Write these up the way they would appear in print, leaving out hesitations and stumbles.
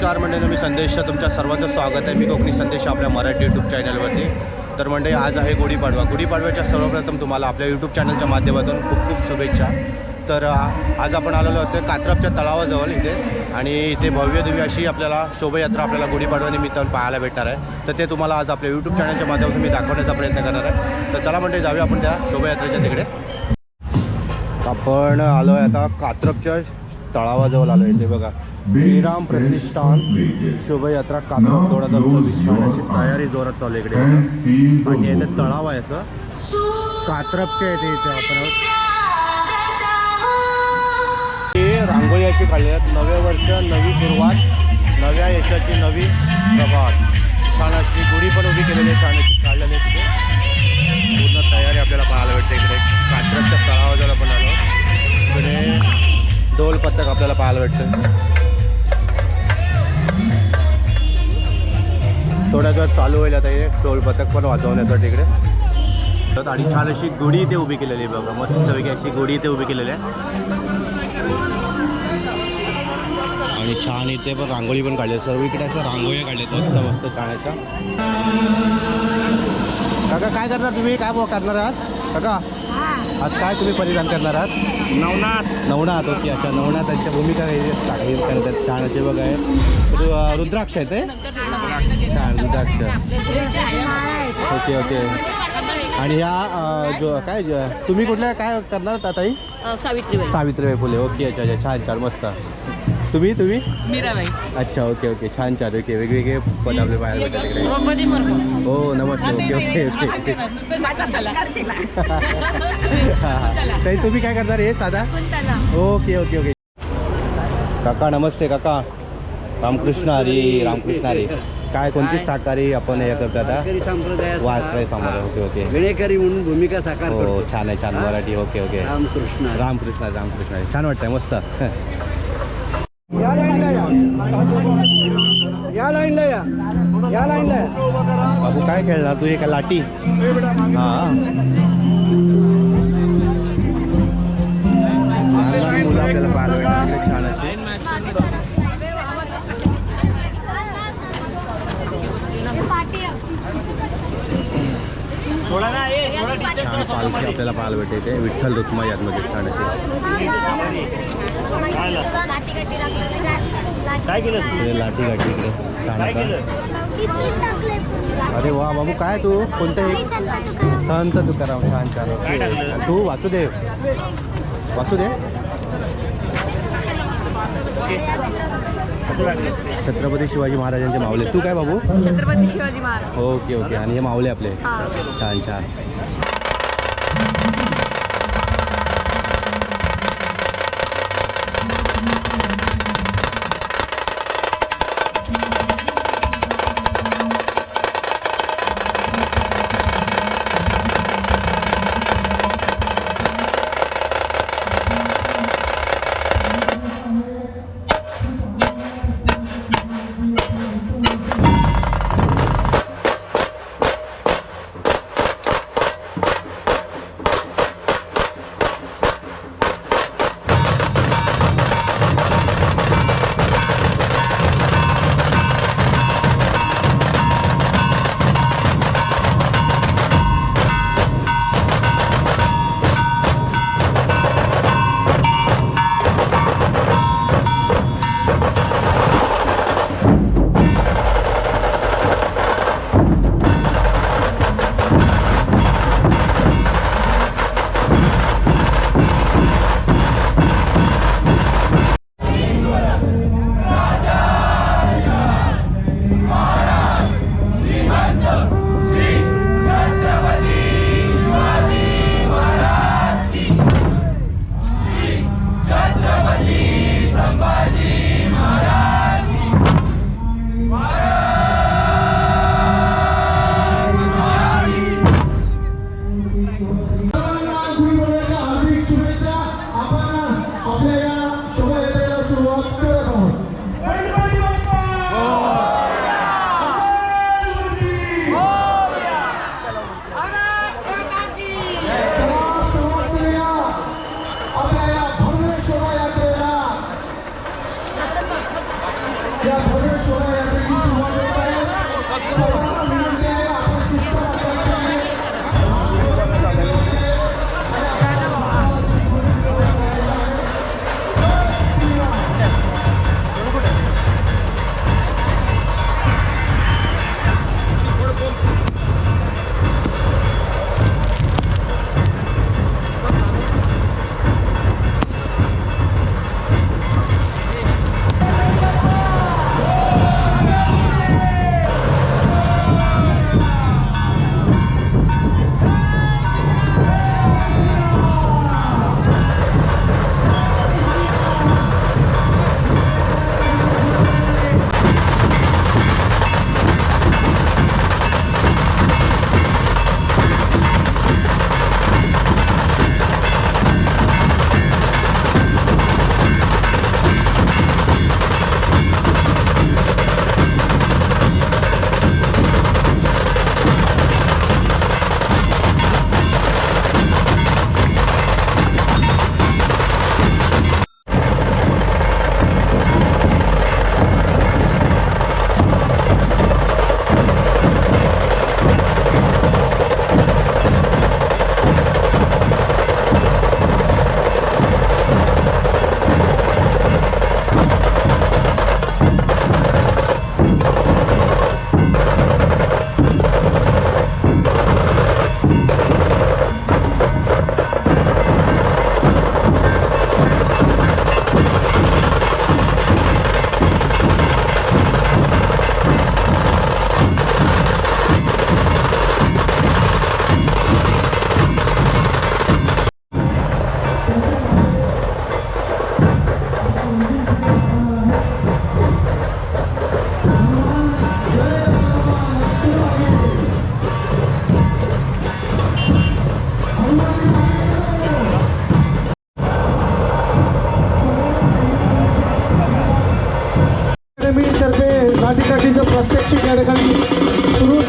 नमस्कार मंडळी, मी संदेश, तुमच्या सर्वांचं स्वागत आहे. मी कोकणी संदेश आपल्या मराठी यूट्यूब चॅनलवरती. तर मंडळी, आज आहे गुढीपाडवा. गुढीपाडव्याच्या सर्वप्रथम तुम्हाला आपल्या यूट्यूब चॅनलच्या माध्यमातून खूप खूप शुभेच्छा. तर आज आपण आलेलो होतो कात्रपच्या तलावाजवळ इथे, आणि इथे भव्य दिव्य अशी आपल्याला शोभायात्रा आपल्याला गुढीपाडव्यानिमित्त पाहायला भेटणार आहे. तर ते तुम्हाला आज आपल्या यूट्यूब चॅनलच्या माध्यमातून मी दाखवण्याचा प्रयत्न करणार आहे. तर चला मंडळी, जाऊया आपण त्या शोभायात्रेच्या तिकडे. आपण आलो आहे आता कात्रपच्या तळावाजवळ आलो आहे. इथे बघा, श्रीराम प्रतिष्ठान शोभायात्रा कात्रप 2026 अशी तयारी जोरात चालू इकडे. आणि इथे तळाव आहे असं कात्रपच्या इथे आपण रांगोळी अशी काढली आहेत. नवे वर्ष, नवी सुरुवात, नव्या यशाची नवी प्रभात. छान अशी गुढी पण उभी केलेली आहे, छान अशी काढलेली आहे. तिथे पूर्ण तयारी आपल्याला पाहायला भेटते. इकडे कात्रपच्या तळावाजवळ आपण आलो. इकडे ढोल पथक आपल्याला पाहायला भेटतं. थोड्याच वेळात चालू होईल आता हे ढोल पथक पण वाजवण्यासाठी इकडे. आणि छान अशी गुढी इथे उभी केलेली आहे बघा, मस्तपैकी अशी गुढी इथे उभी केलेली आहे. आणि छान इथे पण रांगोळी पण काढली, सर्व इकडे असं रांगोळ्या काढल्यात मस्त मस्त छान अशा. काका काय करणार तुम्ही, काय करणार आहात काका? आज काय तुम्ही परिधान करणार आहात? नवनाथ. ओके, अच्छा, नवनाथांच्या भूमिका टाकली करतात. छान असे बघा आहे, रुद्राक्ष आहे ते, छान रुद्राक्ष. ओके. आणि ह्या जो काय तुम्ही कुठल्या काय करणार ताई? सावित्रीबाई फुले. ओके, अच्छा, छान मस्त. तुम्ही मीराबाई. अच्छा, ओके, छान. ओके, वेगवेगळे पद आपले पाहायला भेटतात तिकडे. हो, नमस्ते. ओके. ताई तुम्ही काय करणार हे साधा? ओके. काका नमस्ते. काका रामकृष्ण हरी. काय कोणती साकारी आपण हे करतो आता? वारकरी संप्रदाय. ओके. विणेकरी म्हणून भूमिका साकार करतो. हो, छान आहे, छान मराठी. ओके. रामकृष्ण छान वाटतंय, मस्त. या लाईनला या. बाबू काय खेळणार तू? एका लाटी? हां, मुलं आपल्याला पाहायला भेटतात छान असे. छान पालखी आपल्याला पाहायला भेटते. इथे विठ्ठल रुक्माई आतमध्ये छान असे लाठी गाठी इकडे छान असा. अरे वा बाबू, काय तू कोणतं हे? संत तुकाराम. छान. तू वासुदेव. छत्रपती शिवाजी महाराजांचे मावले. तू काय बाबू? छत्रपती शिवाजी महाराज. ओके. आणि हे मावले आपले. छान.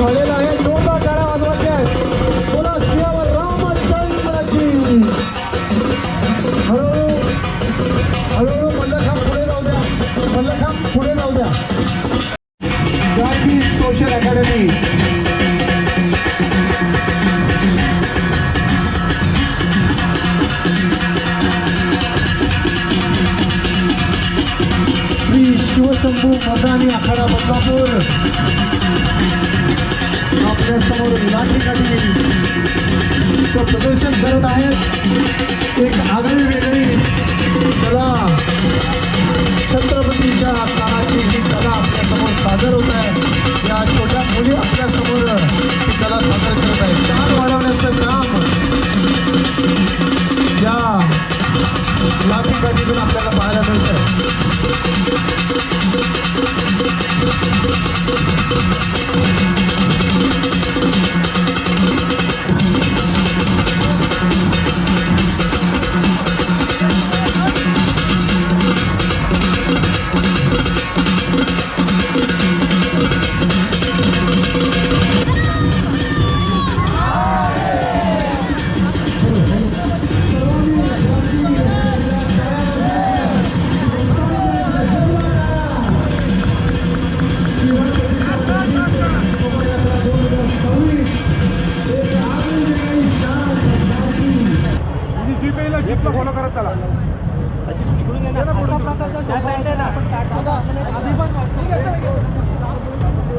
पडलेला आहे. जोरदार टाळ्या वाजवायच्या आहेत. बोला सियावर रामचंद्राची. हळूहळू मल्लखांब पुढे जाऊ द्या. मल्लखांब पुढे जाऊ द्या. Gayatri social academy. श्री शिवशंभू मदानी आखाडा बदलापूर आपल्या समोर लाठीकाठी प्रदर्शन करत आहेत. एक आगळी वेगळी कला, छत्रपतीच्या काळाची ही कला आपल्या समोर सादर होत आहे. या छोट्या मुली आपल्या समोर ही कला सादर करत आहेत. मान वाढवण्याचं काम या लाठीकाठीतून आपल्याला पाहायला मिळत आहे.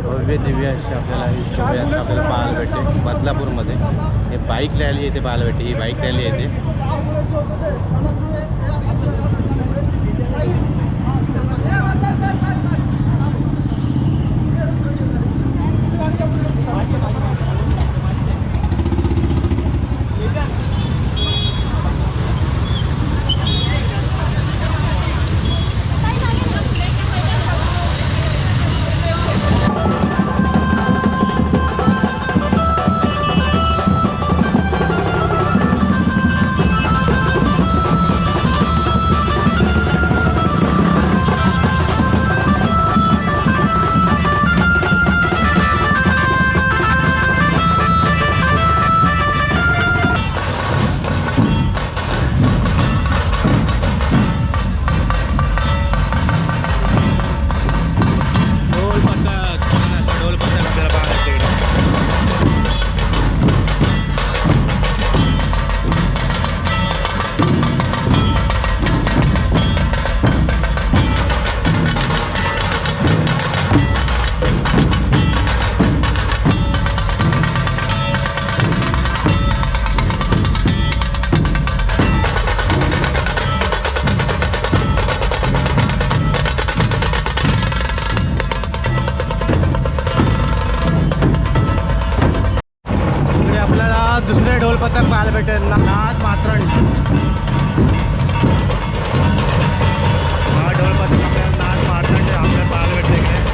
भव्य दिव्य अशी आपल्याला ही शोभायात्रा आपल्याला पाहायला भेटते बदलापूरमध्ये. हे बाईक रॅली येते पाहायला भेटते. ही बाईक रॅली येते. दुसरे ढोल पथक पाहायला भेटेल. नाथ मात्रण हा ढोल पथक आपल्याला नाथ मात्रण आपल्याला पाहायला भेटते इकडे.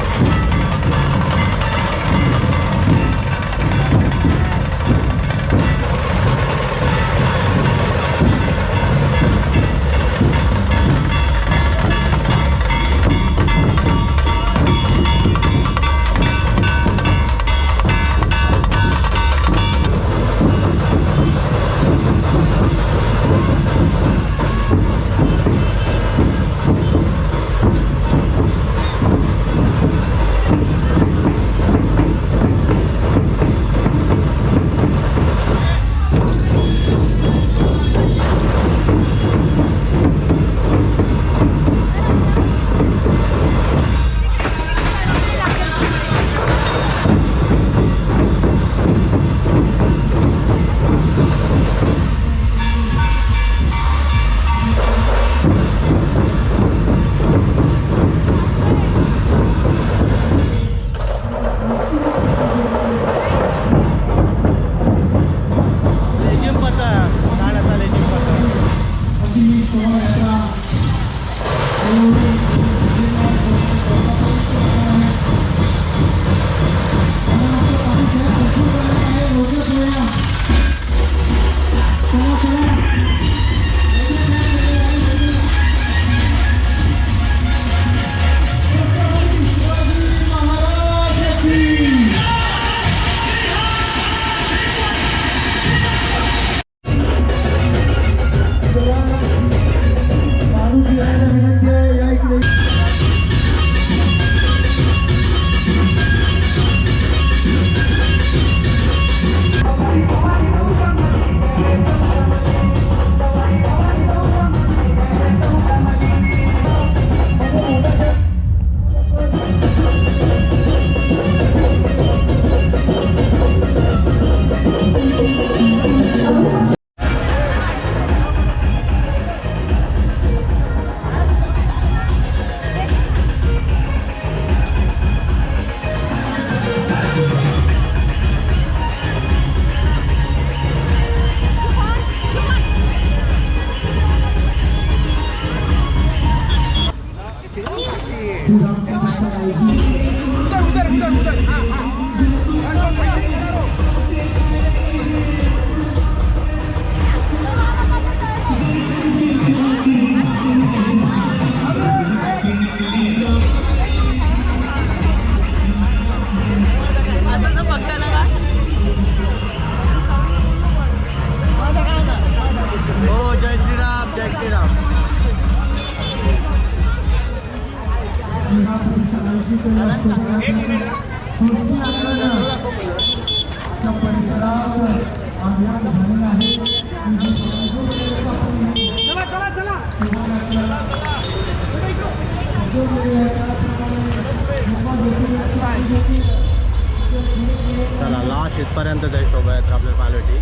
चला लास्ट इथपर्यंत जाईल शोभायात्रा आपल्याला पाहायला भेटी.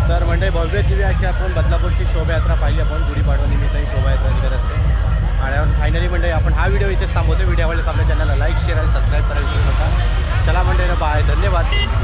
तर म्हणजे भव्य दिव्य अशी आपण बदलापूरची शोभायात्रा पाहिली. आपण गुढीपाडवा निमित्त ही शोभायात्रा निघत असते. आणि आपण फायनली म्हणजे आपण हा व्हिडिओ इथेच थांबवतो. व्हिडिओ आवडल्यास आपल्या चॅनलला लाईक शेअर आणि सबस्क्राईब करायला विसरू नका. चला म्हणजे बाय, धन्यवाद.